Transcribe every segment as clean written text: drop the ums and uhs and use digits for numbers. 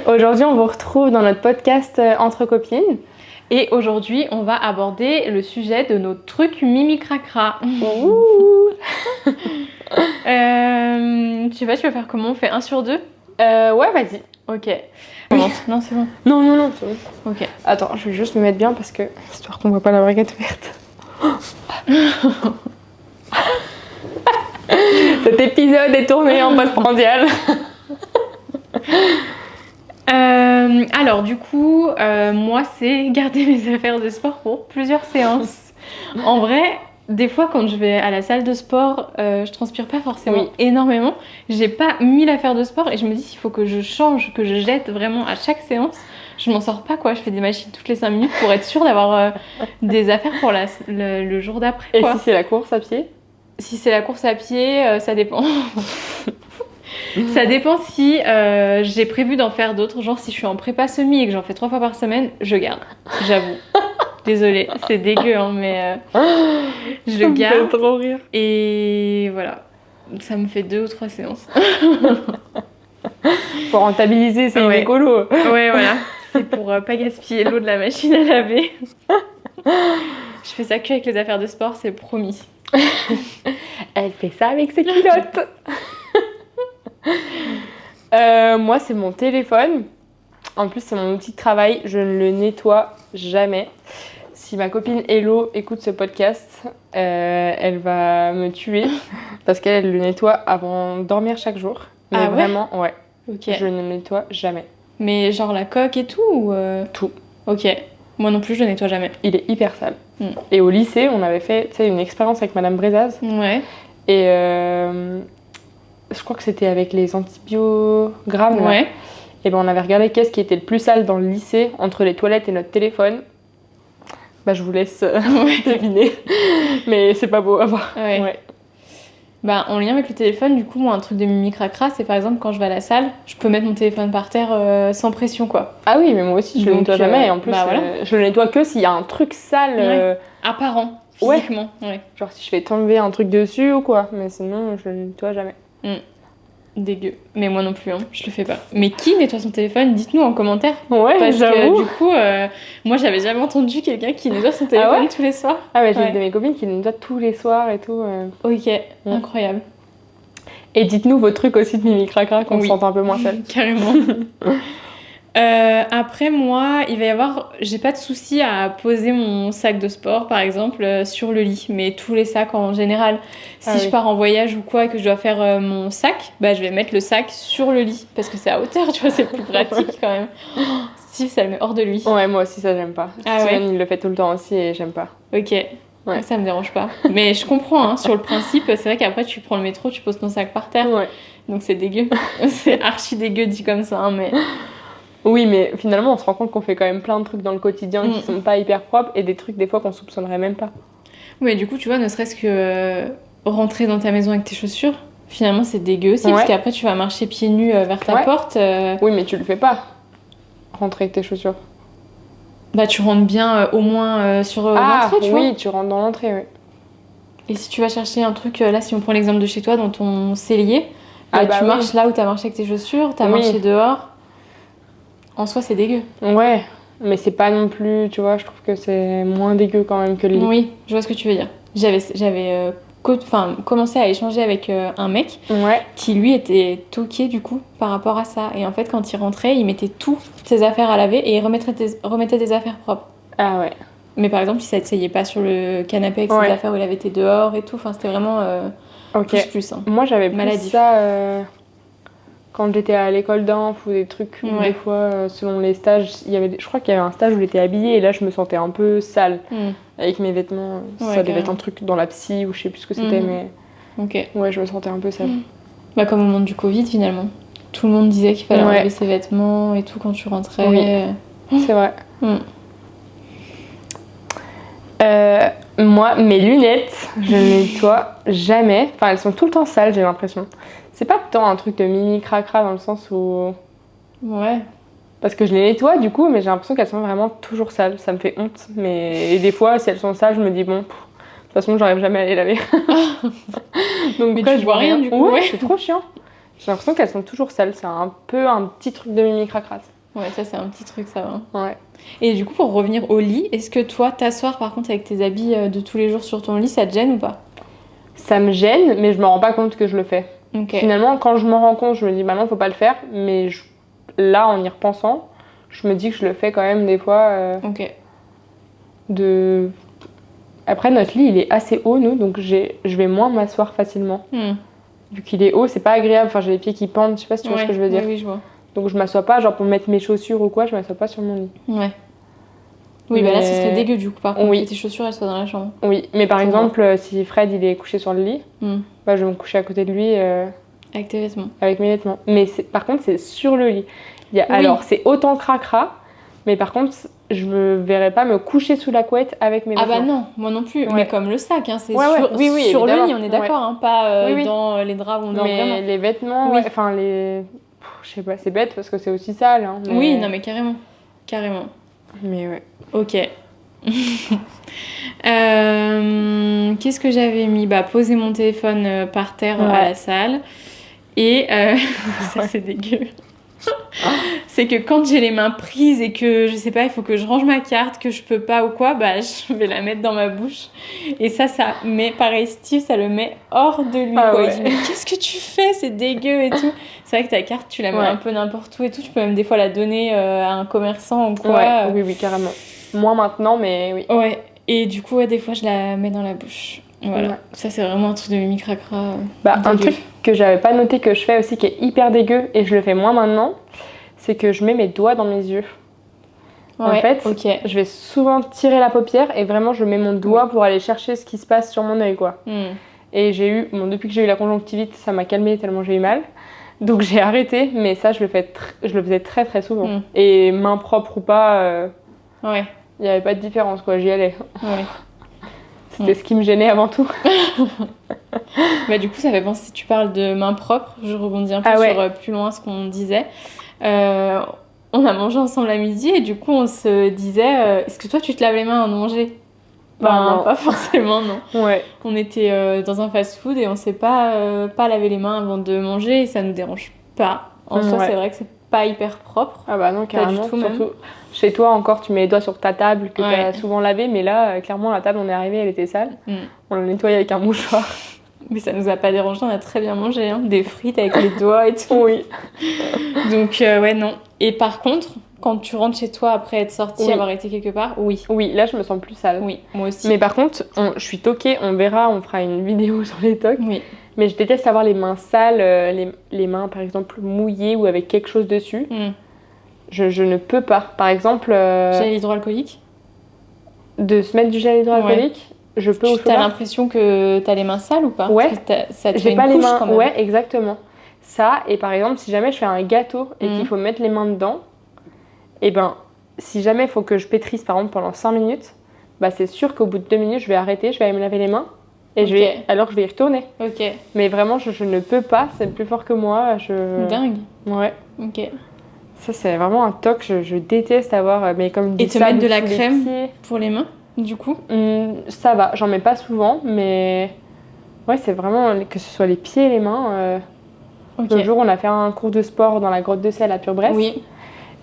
Aujourd'hui, on vous retrouve dans notre podcast Entre copines. Et aujourd'hui, on va aborder le sujet de nos trucs mimi cracra. Je sais pas, tu vas faire comment? On fait 1 sur 2? Ouais, vas-y. Ok. Oui. Non, c'est bon. Non, c'est bon. Ok. Attends, je vais juste me mettre bien parce que, histoire qu'on voit pas la braguette verte. Cet épisode est tourné en post-prandial. Alors du coup, moi c'est garder mes affaires de sport pour plusieurs séances. En vrai, des fois quand je vais à la salle de sport, je transpire pas forcément énormément. J'ai pas 1000 affaires de sport et je me dis s'il faut que je change, que je jette vraiment à chaque séance, je m'en sors pas quoi. Je fais des machines toutes les 5 minutes pour être sûre d'avoir des affaires pour le jour d'après. Et quoi. si c'est la course à pied? Si c'est la course à pied, ça dépend. Ça dépend si j'ai prévu d'en faire d'autres. Genre si je suis en prépa semi et que j'en fais 3 fois par semaine, je garde. J'avoue. Désolée, c'est dégueu, hein, mais je le garde. Ça me fait trop rire. Et voilà. Ça me fait 2 ou 3 séances. Pour rentabiliser, c'est écolo. Ouais, voilà. C'est pour pas gaspiller l'eau de la machine à laver. Je fais ça que avec les affaires de sport, c'est promis. Elle fait ça avec ses culottes. Moi, c'est mon téléphone. En plus, c'est mon outil de travail. Je ne le nettoie jamais. Si ma copine Hello écoute ce podcast, elle va me tuer parce qu'elle le nettoie avant de dormir chaque jour. Mais ah vraiment, ouais. Ok. Je ne le nettoie jamais. Mais genre la coque et tout ou Tout. Ok. Moi non plus, je le nettoie jamais. Il est hyper sale. Et au lycée, on avait fait une expérience avec Madame Brezaz. Ouais. Et je crois que c'était avec les antibiogrammes. Ouais. Là. Et ben on avait regardé qu'est-ce qui était le plus sale dans le lycée entre les toilettes et notre téléphone. Bah je vous laisse deviner. Mais c'est pas beau à voir. Ouais. Bah en lien avec le téléphone, du coup, moi un truc de mimi cracra, c'est par exemple quand je vais à la salle, je peux mettre mon téléphone par terre sans pression quoi. Ah oui, mais moi aussi je le nettoie jamais. Et en plus, voilà. je le nettoie que s'il y a un truc sale. Apparent, physiquement. Ouais. Genre si je fais tomber un truc dessus ou quoi. Mais sinon, je le nettoie jamais. Dégueu. Mais moi non plus, hein. Je le fais pas. Mais qui nettoie son téléphone? Dites-nous en commentaire. Ouais, parce j'avoue. que du coup, moi j'avais jamais entendu quelqu'un qui nettoie son téléphone tous les soirs. Ah ouais, j'ai une de mes copines qui le nettoie tous les soirs et tout. Ok, incroyable. Et dites-nous vos trucs aussi de mimi cracra qu'on se sente un peu moins seul. Carrément. Après moi, il va y avoir, j'ai pas de souci à poser mon sac de sport par exemple sur le lit, mais tous les sacs en général. Si je pars en voyage ou quoi et que je dois faire mon sac, bah je vais mettre le sac sur le lit parce que c'est à hauteur, tu vois, c'est plus pratique quand même. Steve, ça le met hors de lui. Ouais, moi aussi ça j'aime pas. Steven il le fait tout le temps aussi et j'aime pas. Ok. Ouais. Ça me dérange pas. Mais je comprends, hein, sur le principe, c'est vrai qu'après tu prends le métro, tu poses ton sac par terre. Ouais. Donc c'est dégueu. C'est archi dégueu dit comme ça, hein, mais... Oui, mais finalement, on se rend compte qu'on fait quand même plein de trucs dans le quotidien qui sont pas hyper propres et des trucs des fois qu'on soupçonnerait même pas. Oui, du coup, tu vois, ne serait-ce que rentrer dans ta maison avec tes chaussures, finalement, c'est dégueu aussi, parce qu'après, tu vas marcher pieds nus vers ta porte. Oui, mais tu le fais pas, rentrer avec tes chaussures. Bah, tu rentres bien au moins sur l'entrée, tu vois. Oui, tu rentres dans l'entrée, oui. Et si tu vas chercher un truc, là, si on prend l'exemple de chez toi, dans ton cellier, tu marches là où t'as marché avec tes chaussures, t'as marché dehors. En soi, c'est dégueu. Ouais, mais c'est pas non plus, tu vois, je trouve que c'est moins dégueu quand même que le lit. Oui, je vois ce que tu veux dire. J'avais commencé à échanger avec un mec qui, lui, était toqué, du coup, par rapport à ça. Et en fait, quand il rentrait, il mettait toutes ses affaires à laver et il remettait des affaires propres. Ah ouais. Mais par exemple, il s'asseyait pas sur le canapé avec ses affaires où il avait été dehors et tout. Enfin, c'était vraiment plus. Hein. Moi, j'avais plus ça... Quand j'étais à l'école d'inf ou des trucs, des fois, selon les stages, je crois qu'il y avait un stage où j'étais habillée et là, je me sentais un peu sale avec mes vêtements. Ça devait être un truc dans la psy ou je sais plus ce que c'était, mais ouais, je me sentais un peu sale. Bah, comme au moment du Covid, finalement. Tout le monde disait qu'il fallait enlever ses vêtements et tout quand tu rentrais. Oui, c'est vrai. Moi, mes lunettes, je ne les nettoie jamais. Enfin, elles sont tout le temps sales, j'ai l'impression. C'est pas tant un truc de mimi cracra dans le sens où... Ouais. Parce que je les nettoie du coup, mais j'ai l'impression qu'elles sont vraiment toujours sales. Ça me fait honte. Et des fois, si elles sont sales, je me dis bon, de toute façon, j'arrive jamais à les laver. Donc, mais tu vois rien du coup. Ouais, c'est trop chiant. J'ai l'impression qu'elles sont toujours sales. C'est un peu un petit truc de Mimi Cracrasse. Ouais, ça c'est un petit truc, ça va. Ouais. Et du coup, pour revenir au lit, est-ce que toi, t'asseoir par contre avec tes habits de tous les jours sur ton lit, ça te gêne ou pas? Ça me gêne, mais je me rends pas compte que je le fais. Ok. Finalement, quand je m'en rends compte, je me dis, bah non, faut pas le faire. Mais là, en y repensant, je me dis que je le fais quand même des fois. Ok. Après, notre lit, il est assez haut, nous, donc je vais moins m'asseoir facilement. Vu qu'il est haut, c'est pas agréable. Enfin, j'ai les pieds qui pendent, je sais pas si tu vois ce que je veux dire. Oui, je vois. Donc, je m'assois pas, genre pour mettre mes chaussures ou quoi, je m'assois pas sur mon lit. Ouais. Oui, bah là, ce serait dégueu du coup, par contre, que tes chaussures elles soient dans la chambre. Oui, mais par exemple, si Fred il est couché sur le lit, bah, je vais me coucher à côté de lui. Avec tes vêtements. Avec mes vêtements. Mais par contre, c'est sur le lit. Alors, c'est autant cracra, mais par contre, je me verrais pas me coucher sous la couette avec mes vêtements. Ah bah non, moi non plus. Mais comme le sac, hein, c'est sur le lit, on est d'accord, hein, pas dans les draps où on dort vraiment. Mais les vêtements, enfin les... Je sais pas, c'est bête parce que c'est aussi sale. Hein, mais... Oui, non mais carrément. Carrément. Mais ouais. Ok. Qu'est-ce que j'avais mis? Bah, poser mon téléphone par terre à la salle. Et ça, c'est dégueu. C'est que quand j'ai les mains prises et que, je sais pas, il faut que je range ma carte, que je peux pas ou quoi, bah, je vais la mettre dans ma bouche. Et ça met, pareil, Steve, ça le met hors de lui, quoi. Il dit, mais qu'est-ce que tu fais? C'est dégueu et tout. C'est vrai que ta carte, tu la mets un peu n'importe où et tout. Tu peux même des fois la donner à un commerçant ou quoi. Oui, carrément. Moins maintenant, mais oui. Ouais. Et du coup, des fois, je la mets dans la bouche. Voilà. Ouais. Ça, c'est vraiment un truc de Mimi Cracra. Un truc que j'avais pas noté que je fais aussi qui est hyper dégueu et je le fais moins maintenant, c'est que je mets mes doigts dans mes yeux. Ouais, en fait, je vais souvent tirer la paupière et vraiment je mets mon doigt pour aller chercher ce qui se passe sur mon œil, quoi. Et depuis que j'ai eu la conjonctivite, ça m'a calmée tellement j'ai eu mal. Donc j'ai arrêté, mais ça je le faisais très très souvent. Et main propre ou pas, il n'y avait pas de différence, quoi, j'y allais. C'était ce qui me gênait avant tout. Bah, du coup, ça fait penser, si tu parles de main propre, je rebondis un peu sur plus loin ce qu'on disait. On a mangé ensemble à midi et du coup, on se disait est-ce que toi, tu te laves les mains avant de manger? Ben, pas forcément, non. Ouais. On était dans un fast-food et on s'est pas lavé les mains avant de manger et ça nous dérange pas. En soi, c'est vrai que c'est pas hyper propre. Ah bah non, carrément. Pas du tout, surtout chez toi encore, tu mets les doigts sur ta table que tu as souvent lavé, mais là, clairement, la table, on est arrivé, elle était sale. On l'a nettoyée avec un mouchoir. Mais ça nous a pas dérangé, on a très bien mangé, hein. Des frites avec les doigts et tout. Oui. Donc, non. Et par contre, quand tu rentres chez toi après être sortie, avoir été quelque part, Oui, là, je me sens plus sale. Oui, moi aussi. Mais par contre, je suis toquée, on verra, on fera une vidéo sur les tocs. Oui. Mais je déteste avoir les mains sales, les mains, par exemple, mouillées ou avec quelque chose dessus. Je ne peux pas. Par exemple... Gel hydroalcoolique? De se mettre du gel hydroalcoolique, je peux ou je peux pas. T'as l'impression que t'as les mains sales ou pas? Ouais. Ça te j'ai fait pas une les couche mains. quand même. Ouais, exactement. Ça, et par exemple, si jamais je fais un gâteau et qu'il faut mettre les mains dedans, et ben, si jamais il faut que je pétrisse par exemple pendant 5 minutes, bah c'est sûr qu'au bout de 2 minutes, je vais arrêter, je vais aller me laver les mains. Et alors je vais y retourner. Ok. Mais vraiment, je ne peux pas, c'est plus fort que moi. Dingue. Ouais. Ok. Ça, c'est vraiment un toc, je déteste avoir. Mais comme et te mettre de la crème pour les mains, du coup? Ça va, j'en mets pas souvent, mais ouais, c'est vraiment que ce soit les pieds et les mains. Le jour, on a fait un cours de sport dans la grotte de sel à Pure-Brest. Oui.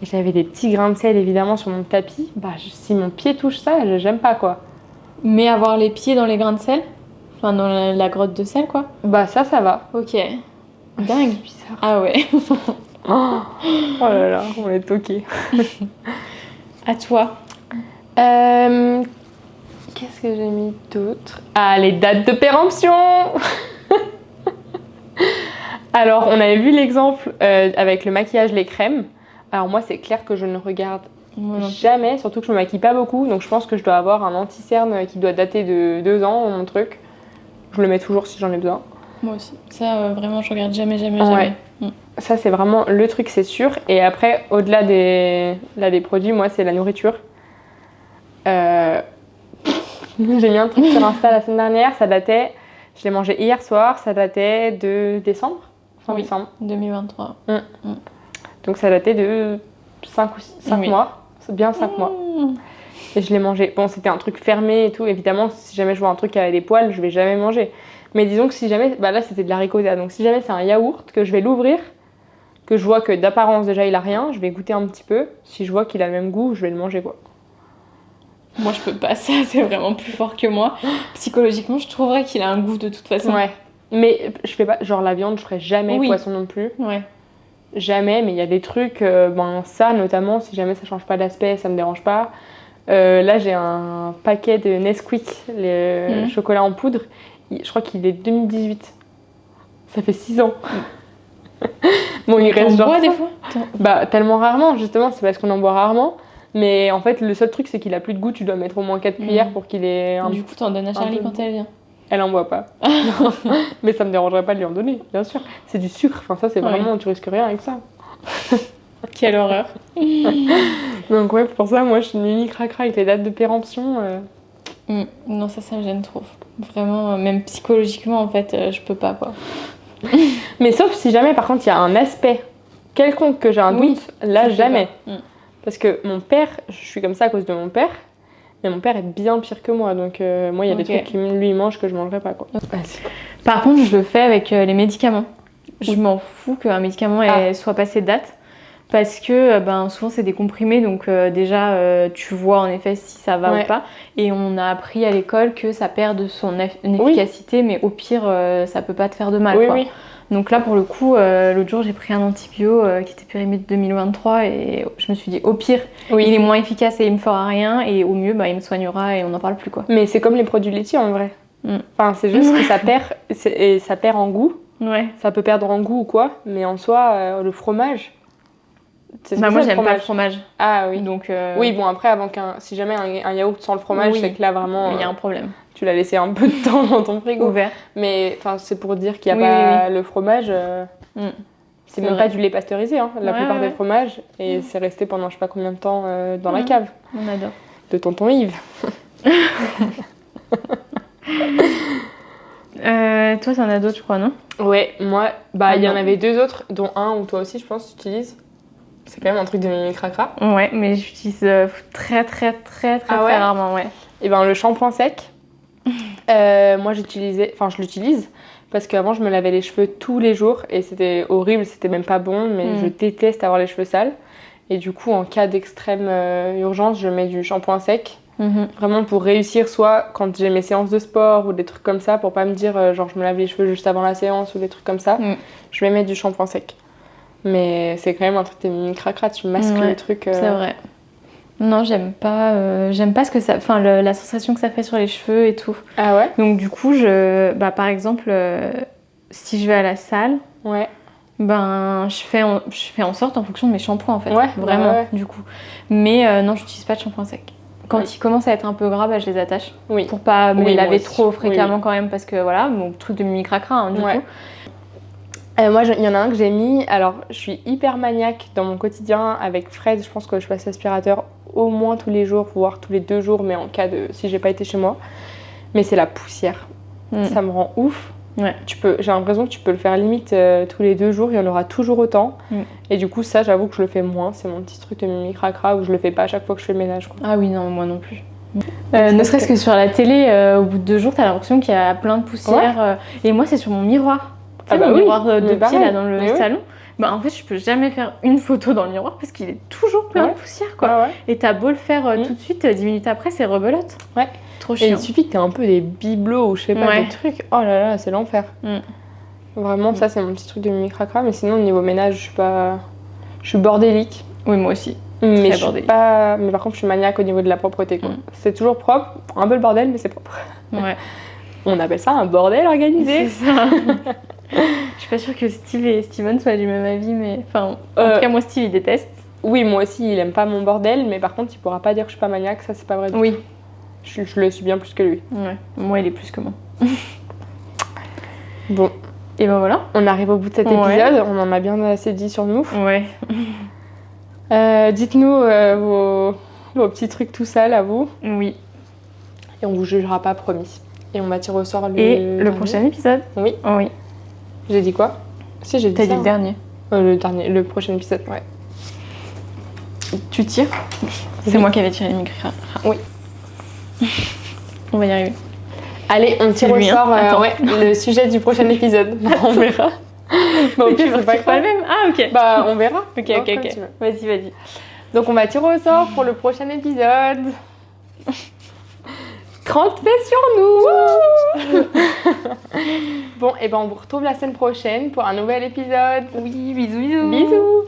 Et j'avais des petits grains de sel évidemment sur mon tapis. Bah, si mon pied touche ça, j'aime pas, quoi. Mais avoir les pieds dans les grains de sel? Enfin, dans la grotte de sel, quoi? Bah, ça va. Ok. Dingue. C'est bizarre. Ah ouais. Oh là là, on est toqués. À toi. Qu'est-ce que j'ai mis d'autre? Ah, les dates de péremption. Alors, on avait vu l'exemple avec le maquillage, les crèmes. Alors moi, c'est clair que je ne regarde jamais, surtout que je me maquille pas beaucoup. Donc je pense que je dois avoir un anti-cerne qui doit dater de 2 ans, mon truc. Je le mets toujours si j'en ai besoin. Moi aussi. Ça, vraiment, je regarde jamais. Ça, c'est vraiment le truc, c'est sûr. Et après, au-delà des produits, moi, c'est la nourriture. J'ai mis un truc sur Insta la semaine dernière, ça datait... Je l'ai mangé hier soir, ça datait de décembre. Fin décembre. 2023. Donc ça datait de 5 mois. C'est bien 5 mois. Et je l'ai mangé. Bon, c'était un truc fermé et tout. Évidemment, si jamais je vois un truc qui avait des poils, je vais jamais manger. Mais disons que si jamais, bah là c'était de la ricotta, donc si jamais c'est un yaourt, que je vais l'ouvrir, que je vois que d'apparence déjà il a rien, je vais goûter un petit peu. Si je vois qu'il a le même goût, je vais le manger quoi. Moi, je peux pas, ça, c'est vraiment plus fort que moi. Psychologiquement, je trouverais qu'il a un goût de toute façon. Ouais. Mais je fais pas, genre la viande, je ferai jamais, Oui. poisson non plus. Ouais. Jamais, mais il y a des trucs, ben ça notamment, si jamais ça change pas d'aspect, ça me dérange pas. Là j'ai un paquet de Nesquik, le chocolat en poudre, je crois qu'il est 2018. Ça fait 6 ans. Bon, il reste genre. Bois des fois Bah, tellement rarement, justement, c'est parce qu'on en boit rarement. Mais en fait, le seul truc, c'est qu'il a plus de goût, tu dois mettre au moins 4 cuillères pour qu'il ait un. Du coup, t'en donnes à Charlie quand elle vient. Elle en boit pas. Mais ça me dérangerait pas de lui en donner, bien sûr. C'est du sucre, enfin, ça, c'est vraiment. Tu risques rien avec ça. Quelle horreur. Donc, ouais, pour ça, moi, je suis une mini cracra avec les dates de péremption. Non, ça me gêne trop. Vraiment, même psychologiquement, en fait, je peux pas, quoi. Mais sauf si jamais, par contre, il y a un aspect quelconque que j'ai un doute, là, jamais. Parce que mon père, je suis comme ça à cause de mon père, mais mon père est bien pire que moi, donc moi il y a des trucs qu'il lui mange que je mangerais pas quoi. Par contre, je le fais avec les médicaments. Je m'en fous qu'un médicament soit passé de date, parce que souvent c'est des comprimés, donc déjà tu vois en effet si ça va ou pas, et on a appris à l'école que ça perd de son efficacité, mais au pire ça peut pas te faire de mal quoi. Donc là, pour le coup, l'autre jour, j'ai pris un antibio qui était périmé de 2023 et je me suis dit, au pire, il est moins efficace et il me fera rien, et au mieux, il me soignera et on n'en parle plus, quoi. Mais c'est comme les produits laitiers, en vrai. Enfin, c'est juste que ça perd en goût. Ouais. Ça peut perdre en goût ou quoi, mais en soi, le fromage... moi, j'aime pas le fromage. Ah oui. Donc, oui, bon, après, si jamais un yaourt sans le fromage, c'est que là, vraiment... Il y a un problème. Tu l'as laissé un peu de temps dans ton frigo. Ouvert. Mais c'est pour dire qu'il n'y a pas le fromage. C'est même pas du lait pasteurisé, hein, la plupart des fromages. Et c'est resté pendant je sais pas combien de temps dans la cave. On adore. De tonton Yves. Toi, t'en as d'autres, je crois, non? Ouais, moi, il y en avait 2 autres, dont un où toi aussi, je pense, tu utilises. C'est quand même un truc de mimi cracra. Ouais, mais j'utilise très rarement, ouais. Et le shampoing sec. Moi je l'utilise parce qu'avant je me lavais les cheveux tous les jours et c'était horrible, c'était même pas bon, mais je déteste avoir les cheveux sales, et du coup en cas d'extrême urgence je mets du shampoing sec, vraiment pour réussir, soit quand j'ai mes séances de sport ou des trucs comme ça, pour pas me dire genre je me lave les cheveux juste avant la séance ou des trucs comme ça, je vais mettre du shampoing sec. Mais c'est quand même un truc de mini cracra, tu masques le truc. C'est vrai. Non, j'aime pas ce que ça, la sensation que ça fait sur les cheveux et tout. Ah ouais. Donc du coup, par exemple, si je vais à la salle, je fais en sorte en fonction de mes shampoings en fait, vraiment du coup. Mais non, j'utilise pas de shampoing sec. Quand ils commencent à être un peu gras, je les attache pour pas me les laver trop fréquemment quand même, parce que voilà, mon truc de mimi cracra du coup. Moi, il y en a un que j'ai mis. Alors, je suis hyper maniaque dans mon quotidien avec Fred. Je pense que je passe l'aspirateur au moins tous les jours, voire tous les 2 jours, mais en cas de si j'ai pas été chez moi. Mais c'est la poussière. Ça me rend ouf. J'ai l'impression que tu peux le faire limite tous les 2 jours, il y en aura toujours autant. Et du coup, ça, j'avoue que je le fais moins. C'est mon petit truc de mimi cracra où je le fais pas à chaque fois que je fais le ménage, quoi. Ah oui, non, moi non plus. Ne serait-ce que sur la télé, au bout de 2 jours, t'as l'impression qu'il y a plein de poussière. Et moi, c'est sur mon miroir. Mon miroir de pied là dans le salon. En fait, je peux jamais faire une photo dans le miroir parce qu'il est toujours plein de poussière, quoi. Et t'as beau le faire tout de suite, 10 minutes après, c'est rebelote. Trop chiant. Et il suffit que t'aies un peu des bibelots ou je sais pas, des trucs. Oh là là, c'est l'enfer. Vraiment, ça, c'est mon petit truc de mimi cracra. Mais sinon, au niveau ménage, je suis bordélique. Oui, moi aussi. Mais je suis pas... Mais par contre, je suis maniaque au niveau de la propreté, quoi. C'est toujours propre, un peu le bordel, mais c'est propre. On appelle ça un bordel organisé. C'est ça. Je suis pas sûre que Steve et Steven soient du même avis, mais en tout cas, moi, Steve, il déteste. Oui, moi aussi, il aime pas mon bordel, mais par contre, il pourra pas dire que je suis pas maniaque, ça, c'est pas vrai du tout. Je le suis bien plus que lui. Moi, il est plus que moi. Bon. Et voilà. On arrive au bout de cet épisode, on en a bien assez dit sur nous. Dites-nous vos petits trucs tout sales à vous. Oui. Et on vous jugera pas, promis. Et on va tirer au sort le prochain épisode. Oui. J'ai dit quoi? Si, j'ai dit ça. T'as dit le dernier. Le prochain épisode, Tu tires? C'est moi qui avais tiré le micro. Oui. On va y arriver. Allez, on tire C'est au lui, hein. sort Attends. le sujet du prochain épisode. On verra. Bah, au pire, c'est pas pas grave. le même. Ah, ok. Bah, on verra. Ok, Non, ok, comme ok. tu veux. Vas-y. Donc, on va tirer au sort pour le prochain épisode. 30 faits sur nous. Bon, et ben on vous retrouve la semaine prochaine pour un nouvel épisode. Oui, bisous. Bisous.